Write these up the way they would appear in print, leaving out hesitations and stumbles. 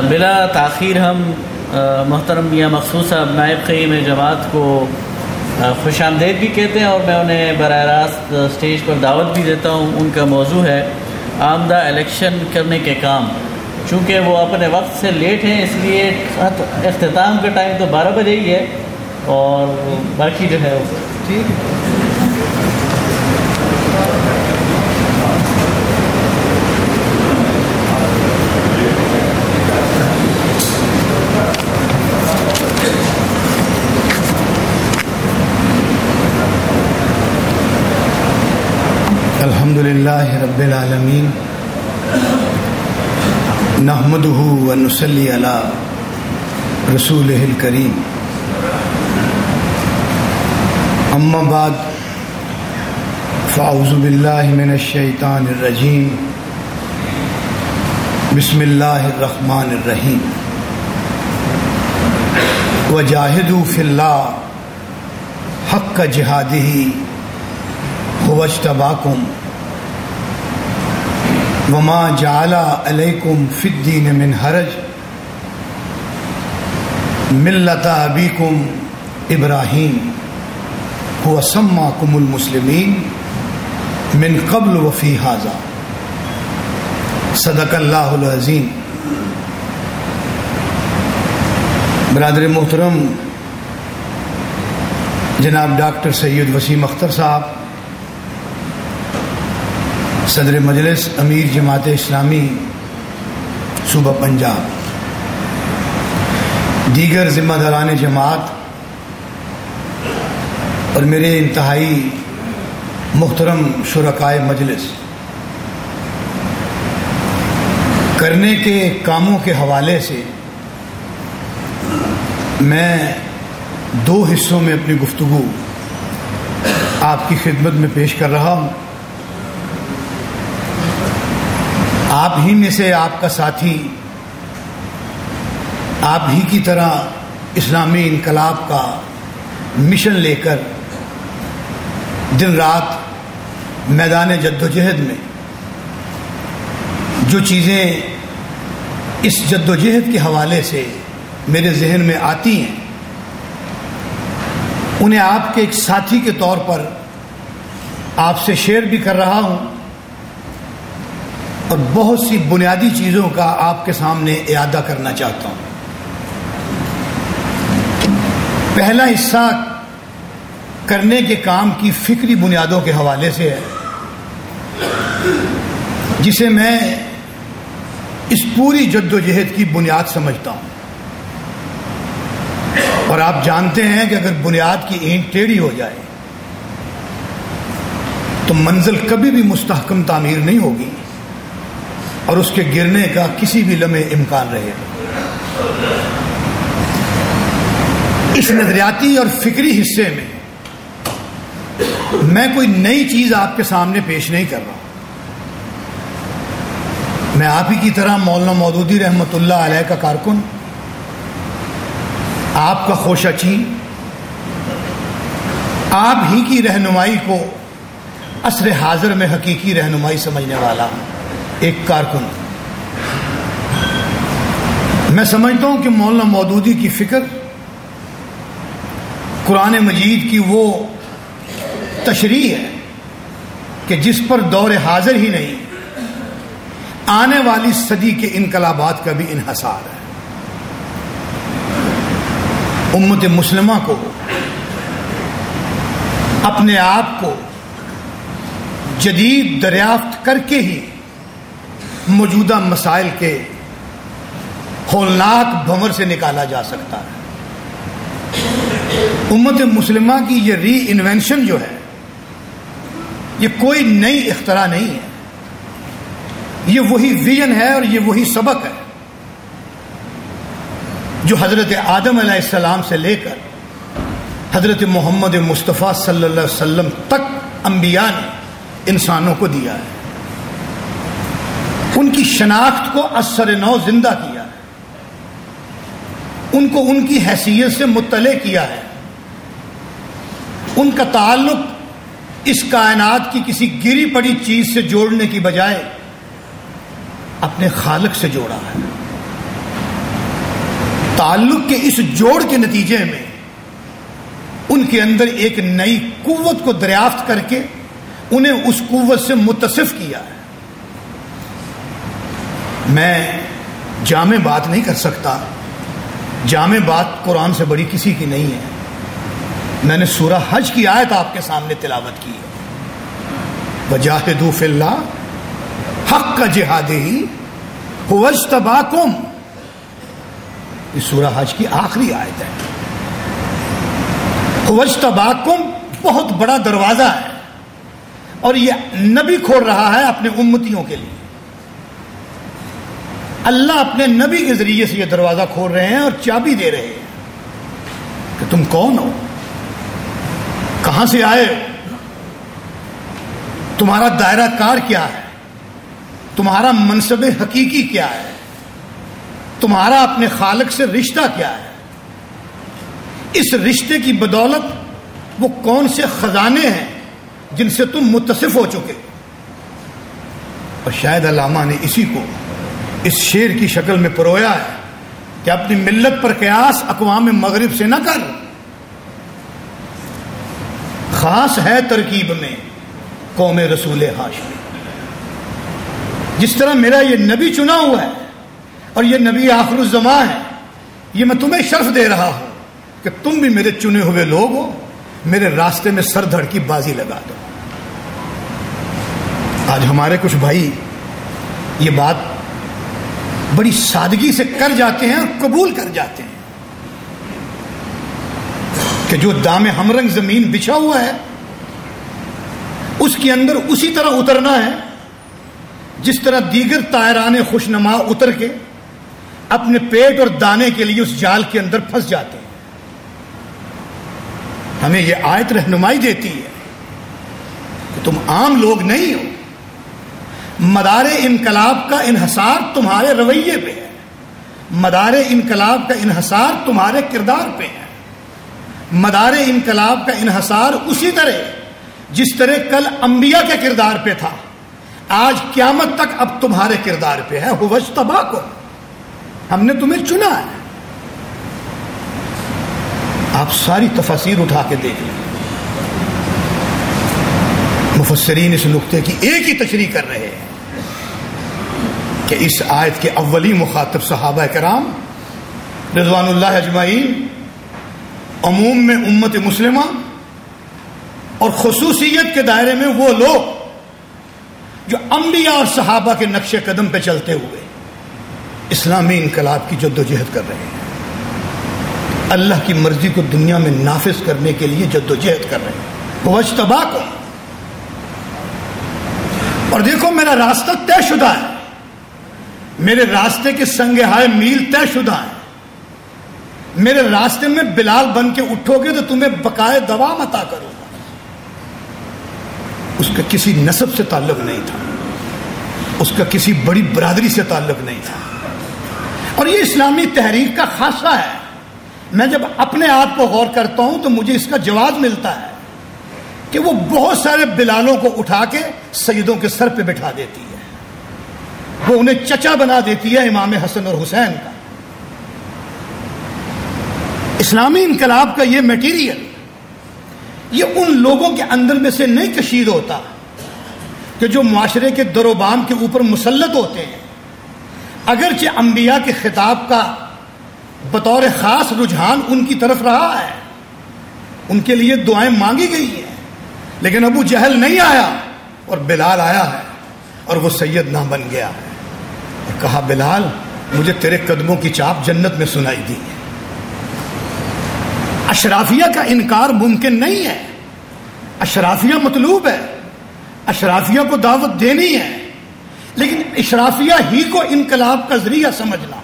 بلا تاخیر ہم محترم میاں مخصوص صاحب نائب قیم جماعت کو خوش آمدید بھی کہتے ہیں اور میں انہیں براہ راست اسٹیج پر دعوت بھی دیتا ہوں. ان کا موضوع ہے آمدہ الیکشن کرنے کے کام. چونکہ وہ اپنے وقت سے لیٹ ہیں اس لیے اختتام کا ٹائم تو 12 بجے ہی ہے اور باقی جو ہے ٹھیک ہے. الحمدللہ رب العالمین نحمدہ ونصلی علی رسولہ الکریم. اما بعد فاعوذ باللہ من الشیطان الرجیم. بسم اللہ الرحمن الرحیم. وجاہدوا فی اللہ حق جہادہ هو اجتباکم وما جعل علیکم فی الدین من حرج ملۃ ابیکم ابراہیم هو سماکم المسلمین من قبل وفی ھذا. صدق اللہ العظیم. برادر محترم جناب ڈاکٹر سید وسیم اختر صاحب، صدر مجلس امیر جماعت اسلامی صوبہ پنجاب، دیگر ذمہ داران جماعت اور میرے انتہائی محترم شرکائے مجلس، کرنے کے کاموں کے حوالے سے میں 2 حصوں میں اپنی گفتگو آپ کی خدمت میں پیش کر رہا ہوں. آپ ہی میں سے آپ کا ساتھی، آپ ہی کی طرح اسلامی انقلاب کا مشن لے کر دن رات میدان جدوجہد میں جو چیزیں اس جدوجہد کے حوالے سے میرے ذہن میں آتی ہیں انہیں آپ کے ایک ساتھی کے طور پر آپ سے شیئر بھی کر رہا ہوں اور بہت سی بنیادی چیزوں کا آپ کے سامنے اعادہ کرنا چاہتا ہوں. پہلا حصہ کرنے کے کام کی فکری بنیادوں کے حوالے سے ہے، جسے میں اس پوری جدوجہد کی بنیاد سمجھتا ہوں. اور آپ جانتے ہیں کہ اگر بنیاد کی اینٹ ٹیڑھی ہو جائے تو منزل کبھی بھی مستحکم تعمیر نہیں ہوگی اور اس کے گرنے کا کسی بھی لمحے امکان رہے گا. اس نظریاتی اور فکری حصے میں میں کوئی نئی چیز آپ کے سامنے پیش نہیں کر رہا. میں آپ ہی کی طرح مولانا مودودی رحمۃ اللہ علیہ کا کارکن، آپ کا خوشہ چین، آپ ہی کی رہنمائی کو عصر حاضر میں حقیقی رہنمائی سمجھنے والا ایک کارکن. میں سمجھتا ہوں کہ مولانا مودودی کی فکر قرآن مجید کی وہ تشریح ہے کہ جس پر دور حاضر ہی نہیں آنے والی صدی کے انقلابات کا بھی انحصار ہے. امت مسلمہ کو اپنے آپ کو جدید دریافت کر کے ہی موجودہ مسائل کے ہولناک بھنور سے نکالا جا سکتا ہے. امت مسلمہ کی یہ ری انوینشن جو ہے یہ کوئی نئی اختراع نہیں ہے، یہ وہی ویژن ہے اور یہ وہی سبق ہے جو حضرت آدم علیہ السلام سے لے کر حضرت محمد مصطفیٰ صلی اللہ علیہ وسلم تک انبیاء نے انسانوں کو دیا ہے. ان کی شناخت کو اثر نو زندہ کیا ہے، ان کو ان کی حیثیت سے مطلع کیا ہے، ان کا تعلق اس کائنات کی کسی گری پڑی چیز سے جوڑنے کی بجائے اپنے خالق سے جوڑا ہے. تعلق کے اس جوڑ کے نتیجے میں ان کے اندر ایک نئی قوت کو دریافت کر کے انہیں اس قوت سے متصف کیا ہے. میں جامع بات نہیں کر سکتا، جامع بات قرآن سے بڑی کسی کی نہیں ہے. میں نے سورہ حج کی آیت آپ کے سامنے تلاوت کی ہے، وجاہدوا فی اللہ حق جہادہ ھو اجتباکم. یہ سورہ حج کی آخری آیت ہے. ھو اجتباکم بہت بڑا دروازہ ہے، اور یہ نبی کھول رہا ہے اپنے امتیوں کے لیے. اللہ اپنے نبی کے ذریعے سے یہ دروازہ کھول رہے ہیں اور چابی دے رہے ہیں کہ تم کون ہو، کہاں سے آئے، تمہارا دائرہ کار کیا ہے، تمہارا منصب حقیقی کیا ہے، تمہارا اپنے خالق سے رشتہ کیا ہے. اس رشتے کی بدولت وہ کون سے خزانے ہیں جن سے تم متصف ہو چکے. اور شاید علامہ نے اسی کو اس شعر کی شکل میں پرویا ہے کہ اپنی ملت پر قیاس اقوام مغرب سے نہ کر، خاص ہے ترکیب میں قوم رسول ہاشمی. جس طرح میرا یہ نبی چنا ہوا ہے اور یہ نبی آخر الزمان ہے، یہ میں تمہیں شرف دے رہا ہوں کہ تم بھی میرے چنے ہوئے لوگ ہو، میرے راستے میں سر دھڑ کی بازی لگا دو. آج ہمارے کچھ بھائی یہ بات بڑی سادگی سے کر جاتے ہیں اور قبول کر جاتے ہیں کہ جو دام ہمرنگ زمین بچھا ہوا ہے اس کے اندر اسی طرح اترنا ہے جس طرح دیگر طائران خوشنما اتر کے اپنے پیٹ اور دانے کے لیے اس جال کے اندر پھنس جاتے ہیں. ہمیں یہ آیت رہنمائی دیتی ہے کہ تم عام لوگ نہیں ہو. مدار انقلاب کا انحصار تمہارے رویے پہ ہے، مدار انقلاب کا انحصار تمہارے کردار پہ ہے، مدار انقلاب کا انحصار اسی طرح جس طرح کل انبیاء کے کردار پہ تھا آج قیامت تک اب تمہارے کردار پہ ہے. ھو اجتباکم، ہم نے تمہیں چنا ہے. آپ ساری تفاسیر اٹھا کے دیکھ لیں، مفسرین اس نقطے کی ایک ہی تشریح کر رہے ہیں کہ اس آیت کے اولی مخاطب صحابہ کرام رضوان اللہ اجمعین، عموم میں امت مسلمہ، اور خصوصیت کے دائرے میں وہ لوگ جو انبیاء اور صحابہ کے نقش قدم پہ چلتے ہوئے اسلامی انقلاب کی جدوجہد کر رہے ہیں، اللہ کی مرضی کو دنیا میں نافذ کرنے کے لیے جدوجہد کر رہے ہیں. وہ اجتباکم، اور دیکھو میرا راستہ طے شدہ ہے، میرے راستے کے سنگ ہائے میل طے شدہ ہیں. میرے راستے میں بلال بن کے اٹھو گے تو تمہیں بقائے دوام عطا کروں گا. اس کا کسی نسب سے تعلق نہیں تھا، اس کا کسی بڑی برادری سے تعلق نہیں تھا. اور یہ اسلامی تحریک کا خاصہ ہے. میں جب اپنے آپ کو غور کرتا ہوں تو مجھے اس کا جواز ملتا ہے کہ وہ بہت سارے بلالوں کو اٹھا کے سیدوں کے سر پہ بٹھا دیتی ہے، وہ انہیں چچا بنا دیتی ہے امام حسن اور حسین کا. اسلامی انقلاب کا یہ میٹیریل یہ ان لوگوں کے اندر میں سے نہیں کشید ہوتا کہ جو معاشرے کے در و بام کے اوپر مسلط ہوتے ہیں. اگرچہ انبیاء کے خطاب کا بطور خاص رجحان ان کی طرف رہا ہے، ان کے لیے دعائیں مانگی گئی ہیں، لیکن ابو جہل نہیں آیا اور بلال آیا ہے اور وہ سید نہ بن گیا ہے اور کہا بلال مجھے تیرے قدموں کی چاپ جنت میں سنائی دی. اشرافیہ کا انکار ممکن نہیں ہے، اشرافیہ مطلوب ہے، اشرافیہ کو دعوت دینی ہے، لیکن اشرافیہ ہی کو انقلاب کا ذریعہ سمجھنا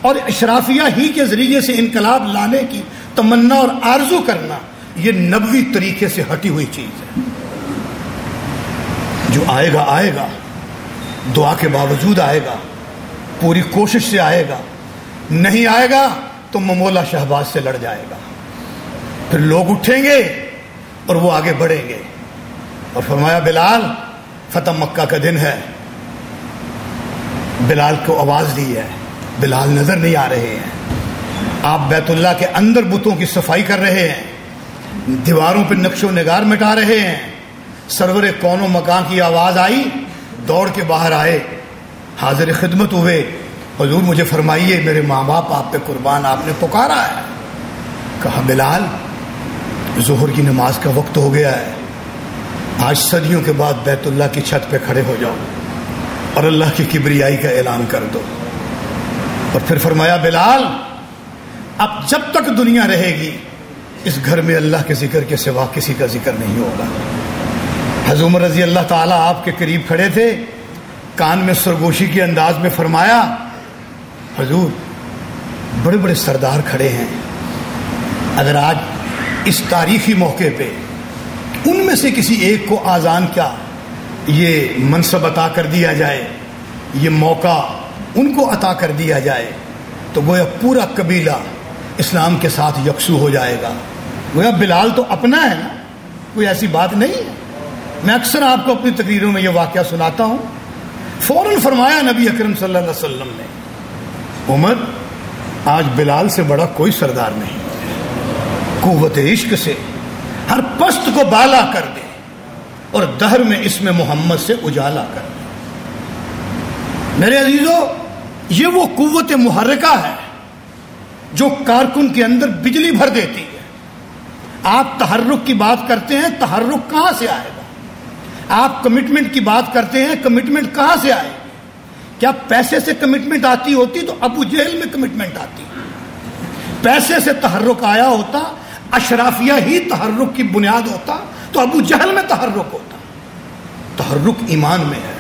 اور اشرافیہ ہی کے ذریعے سے انقلاب لانے کی تمنا اور آرزو کرنا یہ نبوی طریقے سے ہٹی ہوئی چیز ہے. جو آئے گا آئے گا، دعا کے باوجود آئے گا، پوری کوشش سے آئے گا، نہیں آئے گا تو ممولا شہباز سے لڑ جائے گا. پھر لوگ اٹھیں گے اور وہ آگے بڑھیں گے. اور فرمایا بلال فتح مکہ کا دن ہے. بلال کو آواز دی ہے، بلال نظر نہیں آ رہے ہیں. آپ بیت اللہ کے اندر بتوں کی صفائی کر رہے ہیں, دیواروں پہ نقش و نگار مٹا رہے ہیں. سرور کون و مکان کی آواز آئی, دوڑ کے باہر آئے, حاضر خدمت ہوئے. حضور مجھے فرمائیے, میرے ماں باپ آپ پہ قربان, آپ نے پکارا ہے. کہا بلال ظہر کی نماز کا وقت ہو گیا ہے, آج صدیوں کے بعد بیت اللہ کی چھت پہ کھڑے ہو جاؤ اور اللہ کی کبریائی کا اعلان کر دو. اور پھر فرمایا بلال اب جب تک دنیا رہے گی اس گھر میں اللہ کے ذکر کے سوا کسی کا ذکر نہیں ہوگا. حضرت عمر رضی اللہ تعالیٰ آپ کے قریب کھڑے تھے, کان میں سرگوشی کے انداز میں فرمایا حضور بڑے بڑے سردار کھڑے ہیں, اگر آج اس تاریخی موقع پہ ان میں سے کسی ایک کو آذان کیا یہ منصب عطا کر دیا جائے, یہ موقع ان کو عطا کر دیا جائے, تو گویا پورا قبیلہ اسلام کے ساتھ یکسو ہو جائے گا. گویا بلال تو اپنا ہے نا, کوئی ایسی بات نہیں ہے. میں اکثر آپ کو اپنی تقریروں میں یہ واقعہ سناتا ہوں. فوراً فرمایا نبی اکرم صلی اللہ علیہ وسلم نے, عمر آج بلال سے بڑا کوئی سردار نہیں, قوت عشق سے ہر پست کو بالا کر دے اور دہر میں اسم محمد سے اجالا کر دے. میرے عزیزو, یہ وہ قوت محرکہ ہے جو کارکن کے اندر بجلی بھر دیتی ہے. آپ تحرک کی بات کرتے ہیں, تحرک کہاں سے آئے گا؟ آپ کمٹمنٹ کی بات کرتے ہیں, کمٹمنٹ کہاں سے آئے گی؟ کیا پیسے سے کمٹمنٹ آتی ہوتی تو ابو جہل میں کمٹمنٹ آتی. پیسے سے تحرک آیا ہوتا, اشرافیہ ہی تحرک کی بنیاد ہوتا, تو ابو جہل میں تحرک ہوتا. تحرک ایمان میں ہے,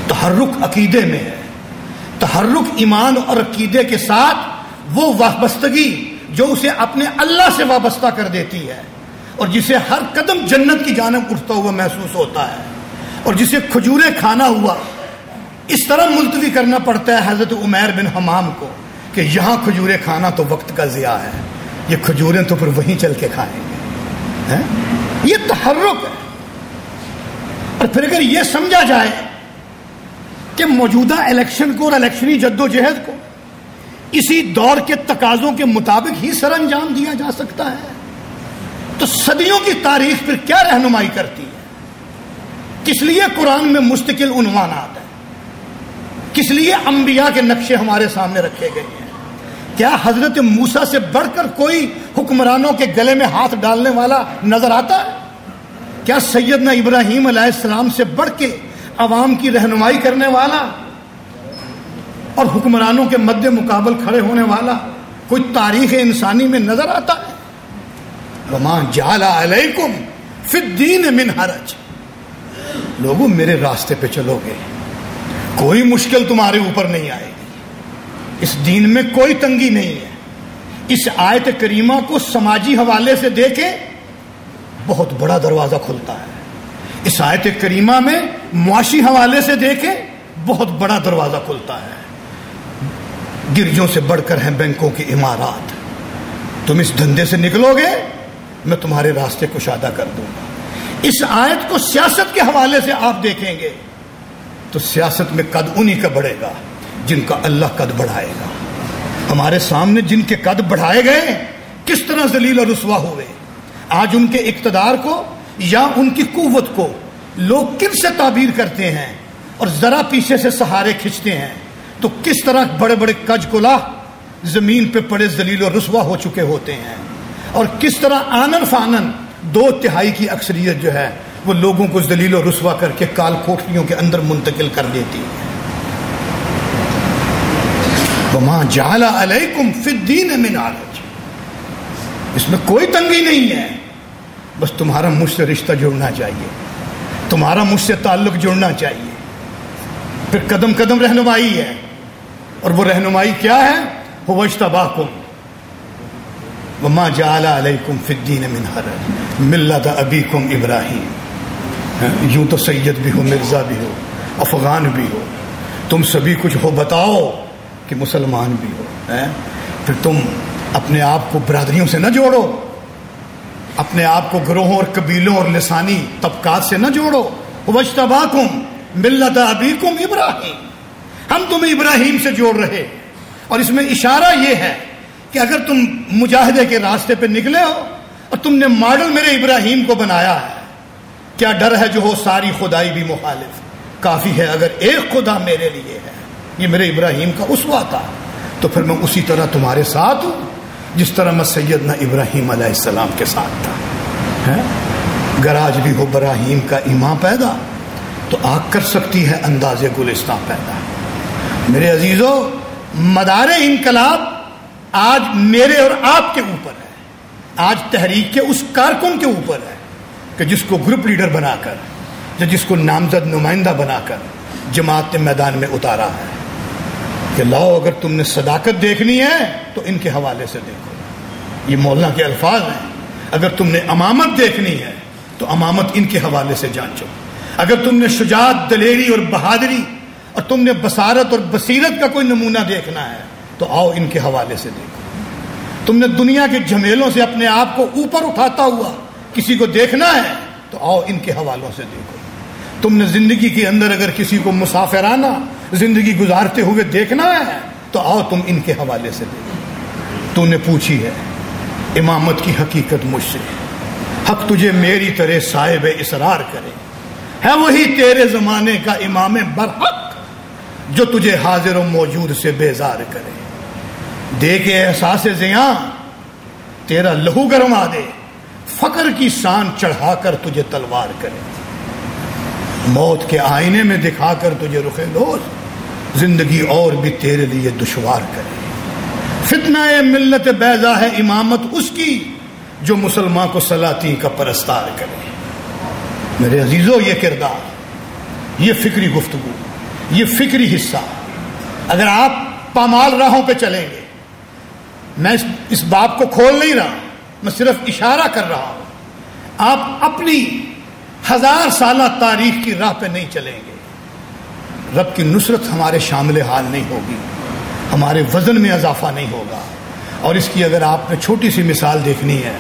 تحرک عقیدے میں ہے. تحرک ایمان اور عقیدے کے ساتھ وہ وابستگی جو اسے اپنے اللہ سے وابستہ کر دیتی ہے, اور جسے ہر قدم جنت کی جانب اٹھتا ہوا محسوس ہوتا ہے, اور جسے کھجوریں کھانا ہوا اس طرح ملتوی کرنا پڑتا ہے حضرت عمیر بن حمام کو کہ یہاں کھجوریں کھانا تو وقت کا ضیاع ہے, یہ کھجوریں تو پھر وہیں چل کے کھائیں گے. یہ تحرک ہے. اور پھر اگر یہ سمجھا جائے کہ موجودہ الیکشن کو اور الیکشنی جدوجہد کو اسی دور کے تقاضوں کے مطابق ہی سر انجام دیا جا سکتا ہے, تو صدیوں کی تاریخ پھر کیا رہنمائی کرتی ہے؟ کس لیے قرآن میں مستقل عنوانات ہیں؟ کس لیے انبیاء کے نقشے ہمارے سامنے رکھے گئے ہیں؟ کیا حضرت موسیٰ سے بڑھ کر کوئی حکمرانوں کے گلے میں ہاتھ ڈالنے والا نظر آتا ہے؟ کیا سیدنا ابراہیم علیہ السلام سے بڑھ کے عوام کی رہنمائی کرنے والا اور حکمرانوں کے مد مقابل کھڑے ہونے والا کوئی تاریخ انسانی میں نظر آتا ہے؟ وَمَا جَعَلَ عَلَيْكُمْ فِي الدِّينِ مِنْ حَرَجٍ. لوگوں میرے راستے پہ چلو گے, کوئی مشکل تمہارے اوپر نہیں آئے گی, اس دین میں کوئی تنگی نہیں ہے. اس آیت کریمہ کو سماجی حوالے سے دیکھیں, بہت بڑا دروازہ کھلتا ہے. اس آیت کریمہ میں معاشی حوالے سے دیکھیں, بہت بڑا دروازہ کھلتا ہے. گرجوں سے بڑھ کر ہیں بینکوں کی عمارات. تم اس دھندے سے نکلو گے, میں تمہارے راستے کشادہ کر دوں گا. اس آیت کو سیاست کے حوالے سے آپ دیکھیں گے تو سیاست میں قد انہی کا بڑھے گا جن کا اللہ قد بڑھائے گا. ہمارے سامنے جن کے قد بڑھائے گئے کس طرح ذلیل اور رسوا ہوئے. آج ان کے اقتدار کو یا ان کی قوت کو لوگ کن سے تعبیر کرتے ہیں اور ذرا پیچھے سے سہارے کھینچتے ہیں, تو کس طرح بڑے بڑے کج کلا زمین پہ پڑے ذلیل و رسوا ہو چکے ہوتے ہیں, اور کس طرح آنن فانن 2/3 کی اکثریت جو ہے وہ لوگوں کو ذلیل و رسوا کر کے کال کوٹریوں کے اندر منتقل کر دیتی ہے. وَمَا جَعَلَ عَلَيْكُمْ فِي الدِّينِ مِنْ حَرَجٍ. اس میں کوئی تنگی نہیں ہے, بس تمہارا مجھ سے رشتہ جڑنا چاہیے, تمہارا مجھ سے تعلق جڑنا چاہیے. پھر قدم قدم رہنمائی ہے, اور وہ رہنمائی کیا ہے؟ هُوَ اجْتَبَاكُمْ وَمَا جَعَلَ عَلَيْكُمْ فِي الدِّينِ مِنْ حَرَجٍ مِلَّةَ أَبِيكُمْ إِبْرَاهِيمَ. یوں تو سید بھی ہو, مرزا بھی ہو, افغان بھی ہو, تم سبھی کچھ ہو, بتاؤ کہ مسلمان بھی ہو. پھر تم اپنے آپ کو برادریوں سے نہ جوڑو, اپنے آپ کو گروہوں اور قبیلوں اور لسانی طبقات سے نہ جوڑو. وَاجْتَبَاكُمْ مِلَّةَ أَبِيكُمْ إِبْرَاهِيمَ. ہم تمہیں ابراہیم سے جوڑ رہے, اور اس میں اشارہ یہ ہے کہ اگر تم مجاہدے کے راستے پہ نکلے ہو اور تم نے ماڈل میرے ابراہیم کو بنایا ہے، کیا ڈر ہے جو ہو ساری خدائی بھی مخالف، کافی ہے اگر ایک خدا میرے لیے ہے۔ یہ میرے ابراہیم کا اسوہ تھا، تو پھر میں اسی طرح تمہارے ساتھ ہوں جس طرح میں سیدنا ابراہیم علیہ السلام کے ساتھ تھا۔ گراج بھی ہو براہیم کا ایمان پیدا، تو آگ کر سکتی ہے انداز گلستان پیدا۔ میرے عزیزو، مدار انقلاب آج میرے اور آپ کے اوپر ہے، آج تحریک کے اس کارکن کے اوپر ہے کہ جس کو گروپ لیڈر بنا کر یا جس کو نامزد نمائندہ بنا کر جماعت نے میدان میں اتارا ہے کہ لاؤ اگر تم نے صداقت دیکھنی ہے تو ان کے حوالے سے دیکھو۔ یہ مولانا کے الفاظ ہیں۔ اگر تم نے امامت دیکھنی ہے تو امامت ان کے حوالے سے جانچو۔ اگر تم نے شجاعت، دلیری اور بہادری اور تم نے بصارت اور بصیرت کا کوئی نمونہ دیکھنا ہے تو آؤ ان کے حوالے سے دیکھو۔ تم نے دنیا کے جھمیلوں سے اپنے آپ کو اوپر اٹھاتا ہوا کسی کو دیکھنا ہے تو آؤ ان کے حوالوں سے دیکھو۔ تم نے زندگی کے اندر اگر کسی کو مسافرانہ زندگی گزارتے ہوئے دیکھنا ہے تو آؤ تم ان کے حوالے سے دیکھو۔ تو نے پوچھی ہے امامت کی حقیقت مجھ سے، حق تجھے میری طرح صاحب اسرار کرے، ہے وہی تیرے زمانے کا امام برحق جو تجھے حاضر و موجود سے بیزار کرے، دے کے احساس زیاں تیرا لہو گرما دے، فقر کی شان چڑھا کر تجھے تلوار کرے، موت کے آئینے میں دکھا کر تجھے رخ دوست زندگی اور بھی تیرے لیے دشوار کرے۔ فتنہ ملت بیضا ہے امامت اس کی جو مسلمان کو سلاطین کا پرستار کرے۔ میرے عزیزو، یہ کردار، یہ فکری گفتگو، یہ فکری حصہ اگر آپ پامال راہوں پہ چلیں گے، میں اس باب کو کھول نہیں رہا، میں صرف اشارہ کر رہا ہوں، آپ اپنی 1000 سالہ تاریخ کی راہ پہ نہیں چلیں گے، رب کی نصرت ہمارے شامل حال نہیں ہوگی، ہمارے وزن میں اضافہ نہیں ہوگا۔ اور اس کی اگر آپ نے چھوٹی سی مثال دیکھنی ہے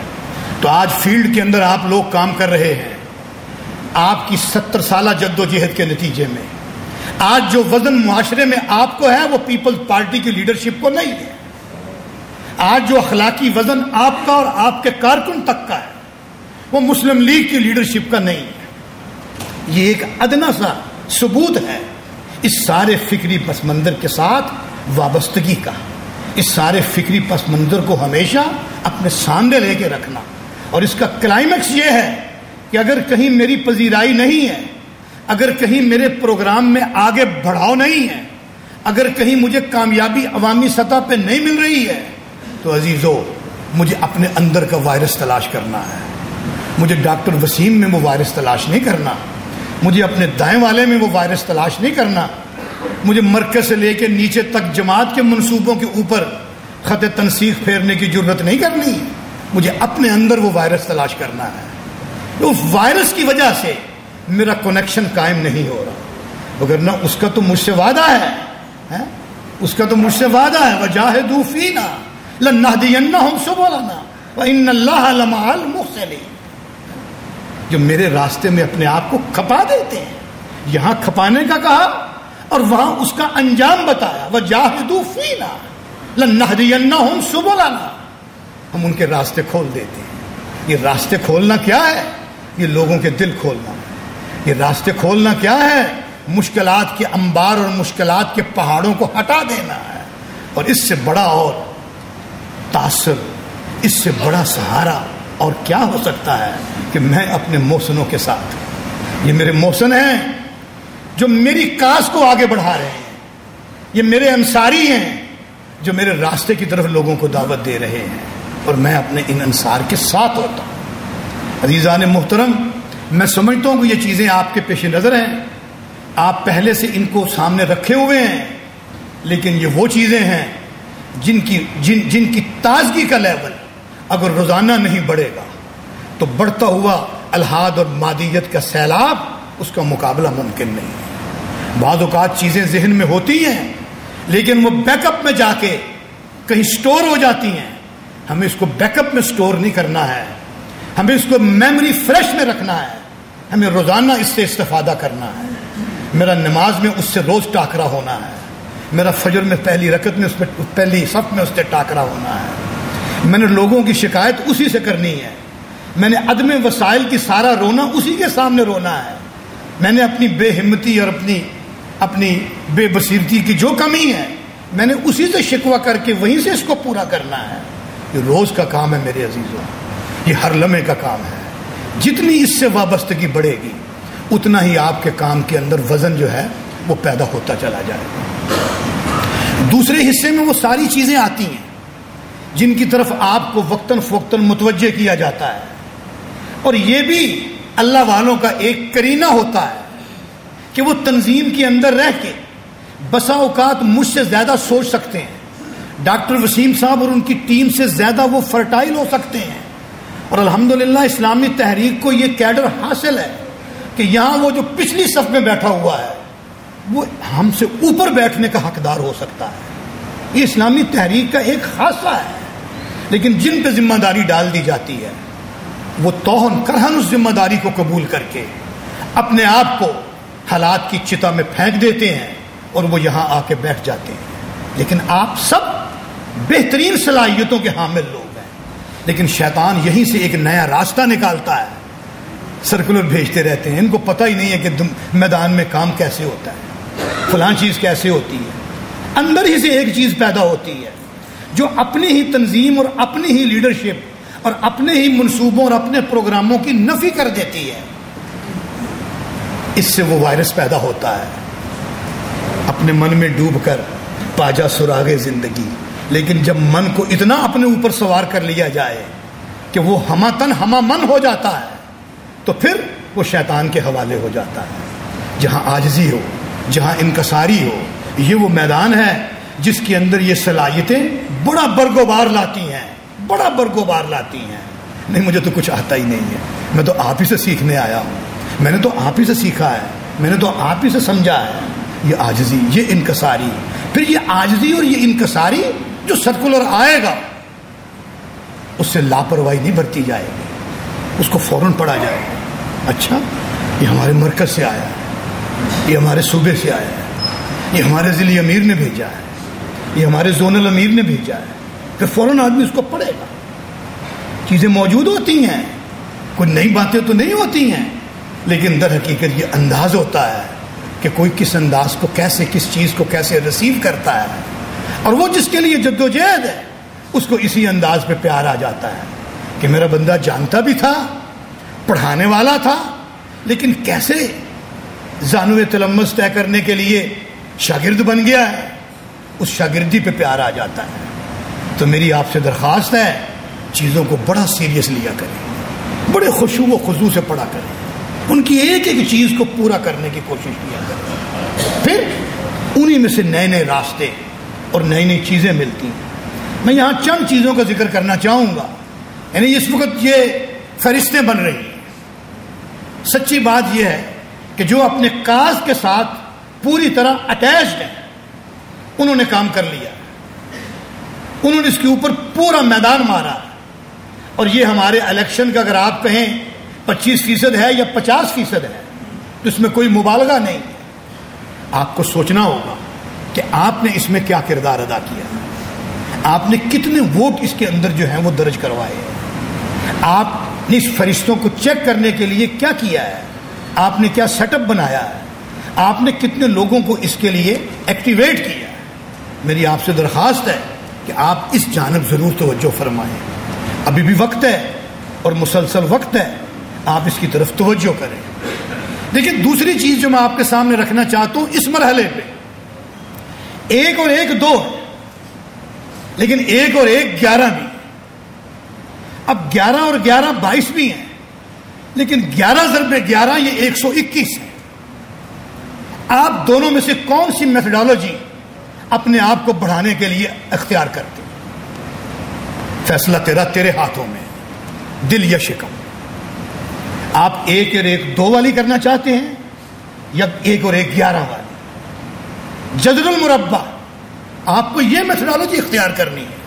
تو آج فیلڈ کے اندر آپ لوگ کام کر رہے ہیں، آپ کی 70 سالہ جد و جہد کے نتیجے میں آج جو وزن معاشرے میں آپ کو ہے وہ پیپلز پارٹی کی لیڈرشپ کو نہیں ہے۔ آج جو اخلاقی وزن آپ کا اور آپ کے کارکن تک کا ہے وہ مسلم لیگ کی لیڈرشپ کا نہیں ہے۔ یہ ایک ادنا سا ثبوت ہے اس سارے فکری پس منظر کے ساتھ وابستگی کا، اس سارے فکری پس منظر کو ہمیشہ اپنے سامنے لے کے رکھنا۔ اور اس کا کلائمیکس یہ ہے کہ اگر کہیں میری پذیرائی نہیں ہے، اگر کہیں میرے پروگرام میں آگے بڑھاؤ نہیں ہے، اگر کہیں مجھے کامیابی عوامی سطح پہ نہیں مل رہی ہے تو عزیزو مجھے اپنے اندر کا وائرس تلاش کرنا ہے۔ مجھے ڈاکٹر وسیم میں وہ وائرس تلاش نہیں کرنا، مجھے اپنے دائیں والے میں وہ وائرس تلاش نہیں کرنا، مجھے مرکز سے لے کے نیچے تک جماعت کے منصوبوں کے اوپر خط تنسیق پھیرنے کی ضرورت نہیں کرنی، مجھے اپنے اندر وہ وائرس تلاش کرنا ہے۔ اس وائرس کی وجہ سے میرا کنیکشن قائم نہیں ہو رہا، وگرنہ اس کا تو مجھ سے وعدہ ہے، اس کا تو مجھ سے وعدہ ہے، وَجَاهِدُوا فِينَا لَنَهْدِيَنَّهُمْ سُبُلَنَا وَإِنَّ اللَّهَ لَمَعَ الْمُحْسِنِينَ۔ جو میرے راستے میں اپنے آپ کو کھپا دیتے ہیں، یہاں کھپانے کا کہا اور وہاں اس کا انجام بتایا، وَجَاهِدُوا فِينَا لَنَهْدِيَنَّهُمْ سُبُلَنَا۔ ہم ان کے راستے کھول دیتے ہیں۔ یہ راستے کھولنا کیا ہے؟ یہ لوگوں کے دل کھولنا ہے۔ یہ راستے کھولنا کیا ہے؟ مشکلات کے انبار اور مشکلات کے پہاڑوں کو ہٹا دینا ہے۔ اور اس سے بڑا اور تاثر، اس سے بڑا سہارا اور کیا ہو سکتا ہے کہ میں اپنے محسنوں کے ساتھ، یہ میرے محسن ہیں جو میری کاس کو آگے بڑھا رہے ہیں، یہ میرے انصاری ہیں جو میرے راستے کی طرف لوگوں کو دعوت دے رہے ہیں، اور میں اپنے ان انصار کے ساتھ ہوتا ہوں۔ عزیزان محترم، میں سمجھتا ہوں کہ یہ چیزیں آپ کے پیش نظر ہیں، آپ پہلے سے ان کو سامنے رکھے ہوئے ہیں، لیکن یہ وہ چیزیں ہیں جن کی تازگی کا لیول اگر روزانہ نہیں بڑھے گا تو بڑھتا ہوا الحاد اور مادیت کا سیلاب اس کا مقابلہ ممکن نہیں ہے۔ بعض اوقات چیزیں ذہن میں ہوتی ہیں لیکن وہ بیک اپ میں جا کے کہیں سٹور ہو جاتی ہیں، ہمیں اس کو بیک اپ میں سٹور نہیں کرنا ہے، ہمیں اس کو میموری فریش میں رکھنا ہے، ہمیں روزانہ اس سے استفادہ کرنا ہے۔ میرا نماز میں اس سے روز ٹاکرا ہونا ہے، میرا فجر میں پہلی رکعت میں اس پہ پہلی صف میں اس سے ٹاکرا ہونا ہے، میں نے لوگوں کی شکایت اسی سے کرنی ہے، میں نے عدم وسائل کی سارا رونا اسی کے سامنے رونا ہے، میں نے اپنی بے ہمتی اور اپنی بے بصیرتی کی جو کمی ہے میں نے اسی سے شکوہ کر کے وہیں سے اس کو پورا کرنا ہے۔ یہ روز کا کام ہے میرے عزیزوں، یہ ہر لمحے کا کام ہے۔ جتنی اس سے وابستگی بڑھے گی اتنا ہی آپ کے کام کے اندر وزن جو ہے وہ پیدا ہوتا چلا جائے گا۔ دوسرے حصے میں وہ ساری چیزیں آتی ہیں جن کی طرف آپ کو وقتاً فوقتاً متوجہ کیا جاتا ہے، اور یہ بھی اللہ والوں کا ایک کرینہ ہوتا ہے کہ وہ تنظیم کے اندر رہ کے بسا اوقات مجھ سے زیادہ سوچ سکتے ہیں، ڈاکٹر وسیم صاحب اور ان کی ٹیم سے زیادہ وہ فرٹائل ہو سکتے ہیں، اور الحمدللہ اسلامی تحریک کو یہ کیڈر حاصل ہے کہ یہاں وہ جو پچھلی صف میں بیٹھا ہوا ہے وہ ہم سے اوپر بیٹھنے کا حقدار ہو سکتا ہے۔ یہ اسلامی تحریک کا ایک خاصہ ہے، لیکن جن پہ ذمہ داری ڈال دی جاتی ہے وہ توہن کرہن اس ذمہ داری کو قبول کر کے اپنے آپ کو حالات کی چتا میں پھینک دیتے ہیں اور وہ یہاں آ کے بیٹھ جاتے ہیں۔ لیکن آپ سب بہترین صلاحیتوں کے حامل لوگ ہیں، لیکن شیطان یہیں سے ایک نیا راستہ نکالتا ہے، سرکولر بھیجتے رہتے ہیں، ان کو پتہ ہی نہیں ہے کہ میدان میں کام کیسے ہوتا ہے، فلاں چیز کیسے ہوتی ہے۔ اندر ہی سے ایک چیز پیدا ہوتی ہے جو اپنی ہی تنظیم اور اپنی ہی لیڈرشپ اور اپنے ہی منصوبوں اور اپنے پروگراموں کی نفی کر دیتی ہے۔ اس سے وہ وائرس پیدا ہوتا ہے، اپنے من میں ڈوب کر پاجا سراغے زندگی، لیکن جب من کو اتنا اپنے اوپر سوار کر لیا جائے کہ وہ ہما تن ہما من ہو جاتا ہے تو پھر وہ شیطان کے حوالے ہو جاتا ہے۔ جہاں عاجزی ہو، جہاں انکساری ہو، یہ وہ میدان ہے جس کے اندر یہ صلاحیتیں بڑا برگوبار لاتی ہیں، بڑا برگوبار لاتی ہیں۔ نہیں مجھے تو کچھ آتا ہی نہیں ہے، میں تو آپ ہی سے سیکھنے آیا ہوں، میں نے تو آپ ہی سے سیکھا ہے، میں نے تو آپ ہی سے سمجھا ہے۔ یہ عاجزی، یہ انکساری، پھر یہ عاجزی اور یہ انکساری جو سرکولر آئے گا اس سے لاپرواہی نہیں برتی جائے گی، اس کو فوراً پڑھا جائے گا، اچھا یہ ہمارے مرکز سے آیا ہے، یہ ہمارے صوبے سے آیا ہے، یہ ہمارے ضلعی امیر نے بھیجا ہے، یہ ہمارے زونل امیر نے بھیجا ہے، پھر فوراً آدمی اس کو پڑھے گا۔ چیزیں موجود ہوتی ہیں، کوئی نئی باتیں تو نہیں ہوتی ہیں، لیکن در حقیقت یہ انداز ہوتا ہے کہ کوئی کس انداز کو کیسے، کس چیز کو کیسے ریسیو کرتا ہے، اور وہ جس کے لیے جدوجہد ہے اس کو اسی انداز پہ پیار آ جاتا ہے کہ میرا بندہ جانتا بھی تھا، پڑھانے والا تھا، لیکن کیسے زانوِ تلمس طے کرنے کے لیے شاگرد بن گیا ہے، اس شاگردی پہ پیار آ جاتا ہے۔ تو میری آپ سے درخواست ہے چیزوں کو بڑا سیریس لیا کریں، بڑے خشوع و خضوع سے پڑھا کریں، ان کی ایک ایک چیز کو پورا کرنے کی کوشش کیا کریں، پھر انہی میں سے نئے نئے راستے اور نئی نئی چیزیں ملتی ہیں۔ میں یہاں چند چیزوں کا ذکر کرنا چاہوں گا، یعنی اس وقت یہ فہرستیں بن رہی ہیں۔ سچی بات یہ ہے کہ جو اپنے کاز کے ساتھ پوری طرح اٹیچڈ ہیں انہوں نے کام کر لیا، انہوں نے اس کے اوپر پورا میدان مارا، اور یہ ہمارے الیکشن کا اگر آپ کہیں 25% ہے یا 50% ہے تو اس میں کوئی مبالغہ نہیں ہے۔ آپ کو سوچنا ہوگا کہ آپ نے اس میں کیا کردار ادا کیا، آپ نے کتنے ووٹ اس کے اندر جو ہیں وہ درج کروائے ہیں، آپ نے اس فرشتوں کو چیک کرنے کے لیے کیا کیا ہے، آپ نے کیا سیٹ اپ بنایا ہے، آپ نے کتنے لوگوں کو اس کے لیے ایکٹیویٹ کیا ہے۔ میری آپ سے درخواست ہے کہ آپ اس جانب ضرور توجہ فرمائیں، ابھی بھی وقت ہے اور مسلسل وقت ہے، آپ اس کی طرف توجہ کریں۔ لیکن دوسری چیز جو میں آپ کے سامنے رکھنا چاہتا ہوں اس مرحلے پہ، 1 اور 1 2 ہے، لیکن 1 اور 1 11 بھی، اب 11 اور 11 22 بھی ہیں، لیکن 11 ضرب 11 یہ 121 ہے۔ آپ دونوں میں سے کون سی میتھڈالوجی اپنے آپ کو بڑھانے کے لیے اختیار کرتے؟ فیصلہ تیرے ہاتھوں میں، دل یا شکم۔ آپ 1 اور 1 2 والی کرنا چاہتے ہیں یا 1 اور 1 11 والی؟ جذر المربع، آپ کو یہ میتھڈالوجی اختیار کرنی ہے۔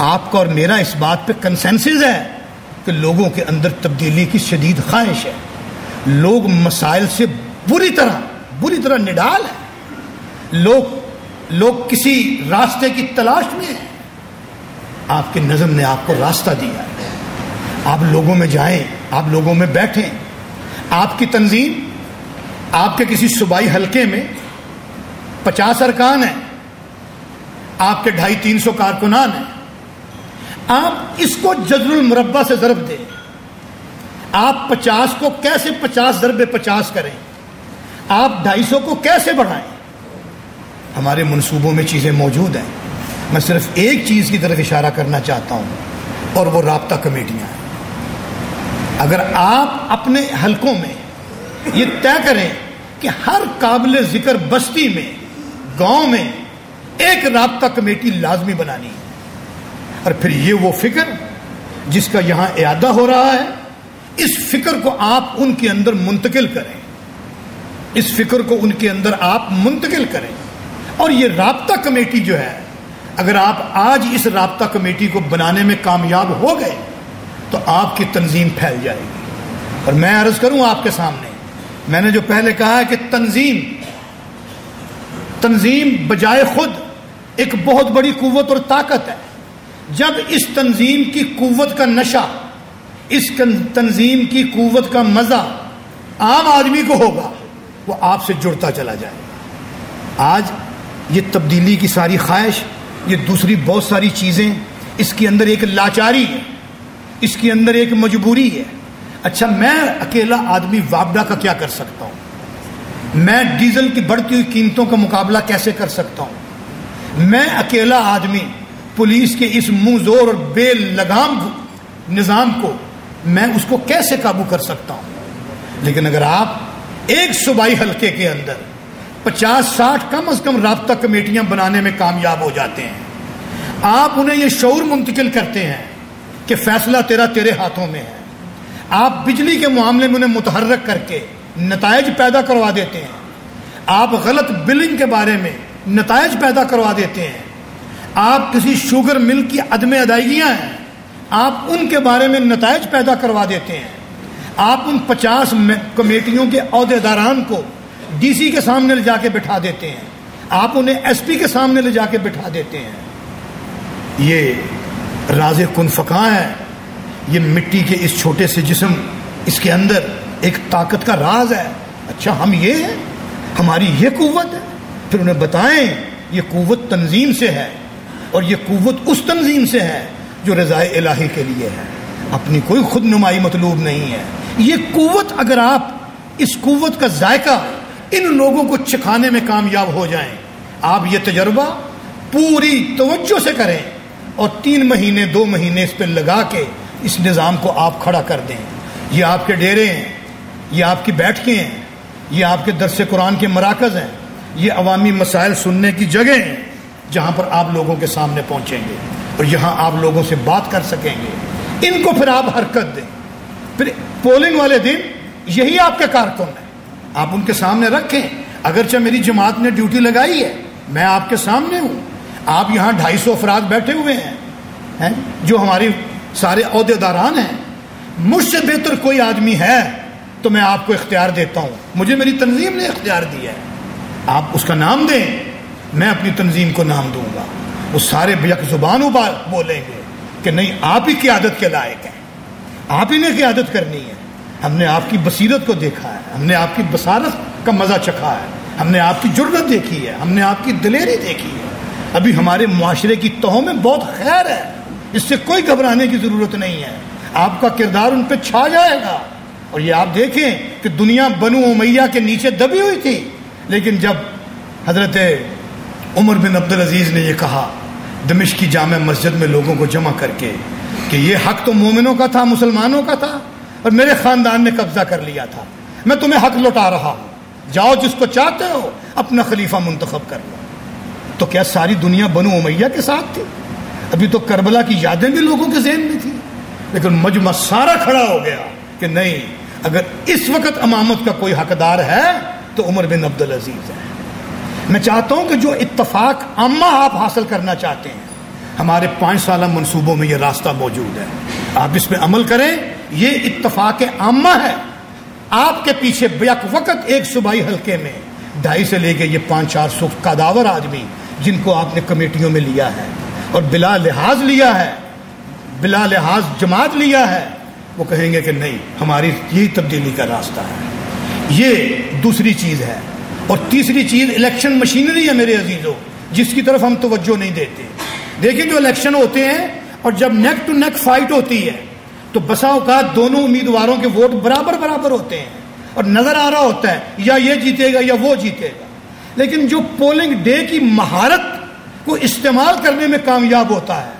آپ کا اور میرا اس بات پہ کنسنسس ہے کہ لوگوں کے اندر تبدیلی کی شدید خواہش ہے، لوگ مسائل سے بری طرح نڈال ہیں، لوگ کسی راستے کی تلاش میں ہیں۔ آپ کے نظم نے آپ کو راستہ دیا ہے. آپ لوگوں میں جائیں, آپ لوگوں میں بیٹھیں. آپ کی تنظیم, آپ کے کسی صوبائی حلقے میں 50 ارکان ہیں, آپ کے 250-300 کارکنان ہیں. آپ اس کو جذر المربع سے ضرب دیں. آپ 50 کو کیسے 50 ضرب 50 کریں, آپ 250 کو کیسے بڑھائیں. ہمارے منصوبوں میں چیزیں موجود ہیں. میں صرف ایک چیز کی طرف اشارہ کرنا چاہتا ہوں اور وہ رابطہ کمیٹیاں ہیں. اگر آپ اپنے حلقوں میں یہ طے کریں کہ ہر قابل ذکر بستی میں, گاؤں میں ایک رابطہ کمیٹی لازمی بنانی ہے, اور پھر یہ وہ فکر جس کا یہاں اعادہ ہو رہا ہے, اس فکر کو آپ ان کے اندر منتقل کریں. اس فکر کو ان کے اندر آپ منتقل کریں. اور یہ رابطہ کمیٹی جو ہے, اگر آپ آج اس رابطہ کمیٹی کو بنانے میں کامیاب ہو گئے تو آپ کی تنظیم پھیل جائے گی. اور میں عرض کروں آپ کے سامنے, میں نے جو پہلے کہا ہے کہ تنظیم بجائے خود ایک بہت بڑی قوت اور طاقت ہے. جب اس تنظیم کی قوت کا نشہ, اس تنظیم کی قوت کا مزہ عام آدمی کو ہوگا, وہ آپ سے جڑتا چلا جائے گا. آج یہ تبدیلی کی ساری خواہش, یہ دوسری بہت ساری چیزیں, اس کے اندر ایک لاچاری ہے, اس کے اندر ایک مجبوری ہے. اچھا, میں اکیلا آدمی وابڈا کا کیا کر سکتا ہوں؟ میں ڈیزل کی بڑھتی ہوئی قیمتوں کا مقابلہ کیسے کر سکتا ہوں؟ میں اکیلا آدمی پولیس کے اس منہ زور اور بے لگام نظام کو, میں اس کو کیسے قابو کر سکتا ہوں؟ لیکن اگر آپ ایک صوبائی حلقے کے اندر 50-60 کم از کم رابطہ کمیٹیاں بنانے میں کامیاب ہو جاتے ہیں, آپ انہیں یہ شعور منتقل کرتے ہیں کہ فیصلہ تیرے ہاتھوں میں ہے. آپ بجلی کے معاملے میں انہیں متحرک کر کے نتائج پیدا کروا دیتے ہیں. آپ غلط بلنگ کے بارے میں نتائج پیدا کروا دیتے ہیں. آپ کسی شوگر مل کی عدم ادائیگیاں ہیں, آپ ان کے بارے میں نتائج پیدا کروا دیتے ہیں. آپ ان 50 کمیٹیوں کے عہدیداران کو ڈی سی کے سامنے لے جا کے بٹھا دیتے ہیں. آپ انہیں ایس پی کے سامنے لے جا کے بٹھا دیتے ہیں. یہ راز کن فکاں ہے. یہ مٹی کے اس چھوٹے سے جسم, اس کے اندر ایک طاقت کا راز ہے. اچھا, ہم یہ ہیں, ہماری یہ قوت ہے. پھر انہیں بتائیں یہ قوت تنظیم سے ہے, اور یہ قوت اس تنظیم سے ہے جو رضائے الہی کے لیے ہے. اپنی کوئی خود نمائی مطلوب نہیں ہے. یہ قوت, اگر آپ اس قوت کا ذائقہ ان لوگوں کو چکھانے میں کامیاب ہو جائیں, آپ یہ تجربہ پوری توجہ سے کریں اور 3 مہینے 2 مہینے اس پہ لگا کے اس نظام کو آپ کھڑا کر دیں. یہ آپ کے ڈیرے ہیں, یہ آپ کی بیٹھکیں ہیں, یہ آپ کے درس قرآن کے مراکز ہیں, یہ عوامی مسائل سننے کی جگہ ہیں جہاں پر آپ لوگوں کے سامنے پہنچیں گے اور یہاں آپ لوگوں سے بات کر سکیں گے. ان کو پھر آپ حرکت دیں. پھر پولنگ والے دن یہی آپ کے کارکن ہیں, آپ ان کے سامنے رکھیں. اگرچہ میری جماعت نے ڈیوٹی لگائی ہے, میں آپ کے سامنے ہوں. آپ یہاں 250 افراد بیٹھے ہوئے ہیں جو ہماری سارے عہدیداران ہیں. مجھ سے بہتر کوئی آدمی ہے تو میں آپ کو اختیار دیتا ہوں. مجھے میری تنظیم نے اختیار دیا ہے. آپ اس کا نام دیں, میں اپنی تنظیم کو نام دوں گا. وہ سارے بیک زبان بولیں گے کہ نہیں, آپ ہی قیادت کے لائق ہیں, آپ ہی نے قیادت کرنی ہے. ہم نے آپ کی بصیرت کو دیکھا ہے, ہم نے آپ کی بصارت کا مزہ چکھا ہے, ہم نے آپ کی جرأت دیکھی ہے, ہم نے آپ کی دلیری دیکھی ہے. ابھی ہمارے معاشرے کی تہوں میں بہت خیر ہے, اس سے کوئی گھبرانے کی ضرورت نہیں ہے. آپ کا کردار ان پہ چھا جائے گا. اور یہ آپ دیکھیں کہ دنیا بنو امیہ کے نیچے دبی ہوئی تھی, لیکن جب حضرت عمر بن عبدالعزیز نے یہ کہا دمشق کی جامع مسجد میں لوگوں کو جمع کر کے کہ یہ حق تو مومنوں کا تھا, مسلمانوں کا تھا, اور میرے خاندان نے قبضہ کر لیا تھا, میں تمہیں حق لوٹا رہا ہوں, جاؤ جس کو چاہتے ہو اپنا خلیفہ منتخب کر لو. تو کیا ساری دنیا بنو امیہ کے ساتھ تھی؟ ابھی تو کربلا کی یادیں بھی لوگوں کے ذہن میں تھی, لیکن مجمع سارا کھڑا ہو گیا کہ نہیں, اگر اس وقت امامت کا کوئی حقدار ہے تو عمر بن عبدالعزیز ہے. میں چاہتا ہوں کہ جو اتفاق عامہ آپ حاصل کرنا چاہتے ہیں, ہمارے 5 سالہ منصوبوں میں یہ راستہ موجود ہے, آپ اس پہ عمل کریں. یہ اتفاق عامہ ہے. آپ کے پیچھے بیک وقت ایک صوبائی حلقے میں 250 سے لے کے یہ 500-400 قاداور آدمی جن کو آپ نے کمیٹیوں میں لیا ہے, اور بلا لحاظ لیا ہے، بلا لحاظ جماعت لیا ہے، وہ کہیں گے کہ نہیں، ہماری یہی تبدیلی کا راستہ ہے۔ یہ دوسری چیز ہے۔ اور تیسری چیز الیکشن مشینری ہے میرے عزیزوں، جس کی طرف ہم توجہ نہیں دیتے۔ دیکھیں جو الیکشن ہوتے ہیں اور جب نیک ٹو نیک فائٹ ہوتی ہے تو بسا اوقات دونوں امیدواروں کے ووٹ برابر برابر ہوتے ہیں اور نظر آ رہا ہوتا ہے یا یہ جیتے گا یا وہ جیتے گا، لیکن جو پولنگ ڈے کی مہارت کو استعمال کرنے میں کامیاب ہوتا ہے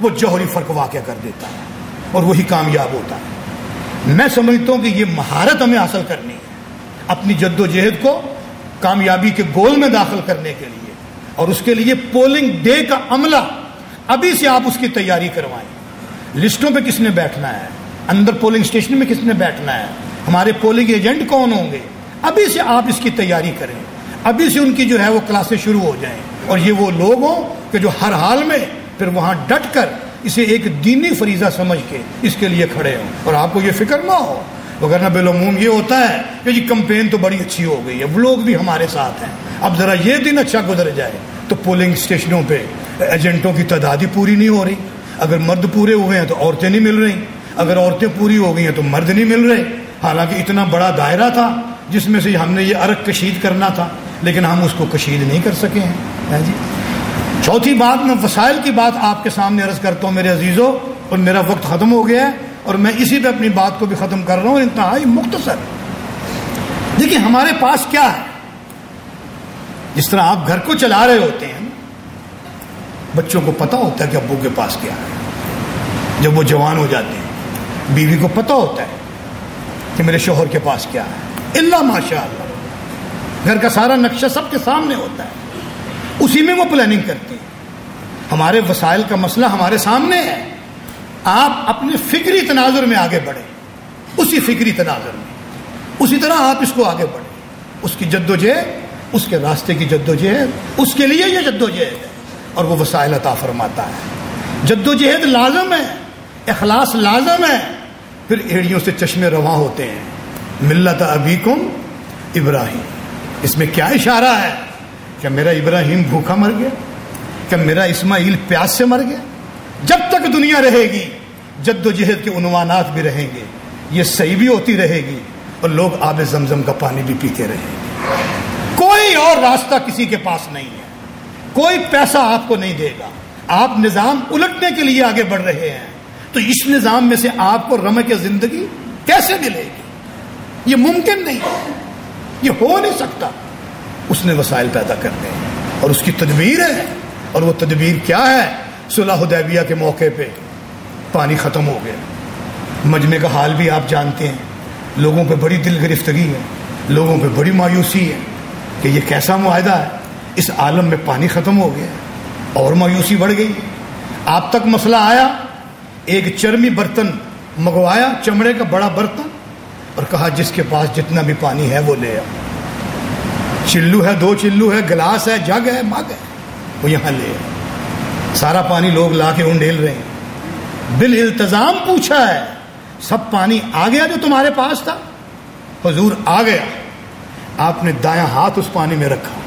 وہ جوہری فرق واقع کر دیتا ہے اور وہی کامیاب ہوتا ہے۔ میں سمجھتا ہوں کہ یہ مہارت ہمیں حاصل کرنی ہے اپنی جد و جہد کو کامیابی کے گول میں داخل کرنے کے لیے، اور اس کے لیے پولنگ ڈے کا عملہ ابھی سے آپ اس کی تیاری کروائیں۔ لسٹوں پہ کس نے بیٹھنا ہے، اندر پولنگ اسٹیشن میں کس نے بیٹھنا ہے، ہمارے پولنگ ایجنٹ کون ہوں گے، ابھی سے آپ اس کی تیاری کریں، ابھی سے ان کی جو ہے وہ کلاسیں شروع ہو جائیں، اور یہ وہ لوگ ہوں کہ جو ہر حال میں پھر وہاں ڈٹ کر اسے ایک دینی فریضہ سمجھ کے اس کے لیے کھڑے ہوں، اور آپ کو یہ فکر نہ ہو۔ وگرنہ بالعموم یہ ہوتا ہے کہ جی کمپین تو بڑی اچھی ہو گئی ہے، وہ لوگ بھی ہمارے ساتھ ہیں، اب ذرا یہ دن اچھا گزر جائے تو پولنگ اسٹیشنوں پہ ایجنٹوں کی تعداد ہی پوری نہیں ہو رہی، اگر مرد پورے ہوئے ہیں تو عورتیں نہیں مل رہی، اگر عورتیں پوری ہو گئی ہیں تو مرد نہیں مل رہے، حالانکہ اتنا بڑا دائرہ تھا جس میں سے ہم نے یہ عرق کشید کرنا تھا، لیکن ہم اس کو کشید نہیں کر سکے ہیں جی۔ چوتھی بات، میں وسائل کی بات آپ کے سامنے عرض کرتا ہوں میرے عزیزوں، اور میرا وقت ختم ہو گیا ہے اور میں اسی پہ اپنی بات کو بھی ختم کر رہا ہوں، انتہائی مختصر۔ دیکھیے ہمارے پاس کیا ہے، جس طرح آپ گھر کو چلا رہے ہوتے ہیں، بچوں کو پتہ ہوتا ہے کہ ابو کے پاس کیا ہے، جب وہ جوان ہو جاتے ہیں بیوی کو پتہ ہوتا ہے کہ میرے شوہر کے پاس کیا ہے، اللہ ماشاء اللہ گھر کا سارا نقشہ سب کے سامنے ہوتا ہے، اسی میں وہ پلاننگ کرتی ہے۔ ہمارے وسائل کا مسئلہ ہمارے سامنے ہے، آپ اپنے فکری تناظر میں آگے بڑھیں، اسی فکری تناظر میں اسی طرح آپ اس کو آگے بڑھیں، اس کی جد و جہد، اس کے راستے کی جد و جہد، اس کے لیے یہ جد و جہد ہے اور وہ وسائل عطا فرماتا ہے۔ جد و جہد لازم ہے، اخلاص لازم ہے، پھر ایڑیوں سے چشمے رواں ہوتے ہیں۔ ملت ابیکم ابراہیم، اس میں کیا اشارہ ہے؟ کیا میرا ابراہیم بھوکا مر گیا؟ کیا میرا اسماعیل پیاس سے مر گیا؟ جب تک دنیا رہے گی جد و جہد کے عنوانات بھی رہیں گے، یہ صحیح بھی ہوتی رہے گی اور لوگ آب زمزم کا پانی بھی پیتے رہیں گے۔ کوئی اور راستہ کسی کے پاس نہیں ہے، کوئی پیسہ آپ کو نہیں دے گا، آپ نظام الٹنے کے لیے آگے بڑھ رہے ہیں تو اس نظام میں سے آپ کو رمق زندگی کیسے ملے گی؟ یہ ممکن نہیں ہے، یہ ہو نہیں سکتا۔ اس نے وسائل پیدا کرنے ہیں اور اس کی تدبیر ہے، اور وہ تدبیر کیا ہے؟ صلح حدیبیہ کے موقع پہ پانی ختم ہو گیا، مجمع کا حال بھی آپ جانتے ہیں، لوگوں پہ بڑی دل گرفتگی ہے، لوگوں پہ بڑی مایوسی ہے کہ یہ کیسا معاہدہ ہے، اس عالم میں پانی ختم ہو گیا اور مایوسی بڑھ گئی۔ آپ تک مسئلہ آیا، ایک چرمی برتن منگوایا، چمڑے کا بڑا برتن، اور کہا جس کے پاس جتنا بھی پانی ہے وہ لے آؤ، چلو ہے، 2 چلو ہے، گلاس ہے، جگ ہے، مگ ہے، وہ یہاں لے آؤ۔ سارا پانی لوگ لا کے انڈیل رہے ہیں، بالالتزام پوچھا ہے، سب پانی آ گیا جو تمہارے پاس تھا؟ حضور آ گیا۔ آپ نے دایاں ہاتھ اس پانی میں رکھا،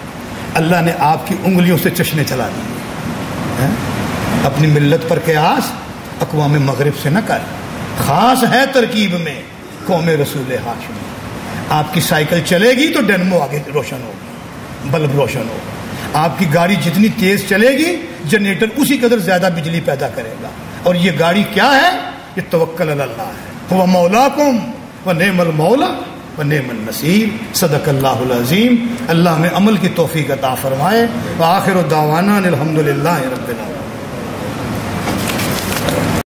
اللہ نے آپ کی انگلیوں سے چشمے چلا دیے۔ اپنی ملت پر قیاس اقوام مغرب سے نہ کر، خاص ہے ترکیب میں قوم رسول ہاشمی۔ آپ کی سائیکل چلے گی تو ڈینمو آگے روشن ہوگی، بلب روشن ہوگا، آپ کی گاڑی جتنی تیز چلے گی جنریٹر اسی قدر زیادہ بجلی پیدا کرے گا، اور یہ گاڑی کیا ہے؟ یہ توکل علی اللہ ہے، هو مولاکم ونعم المولا ونعم النصیر۔ صدق اللہ العظیم۔ اللہ میں عمل کی توفیق عطا فرمائے۔ وآخر دعوانا الحمدللہ رب العالمین۔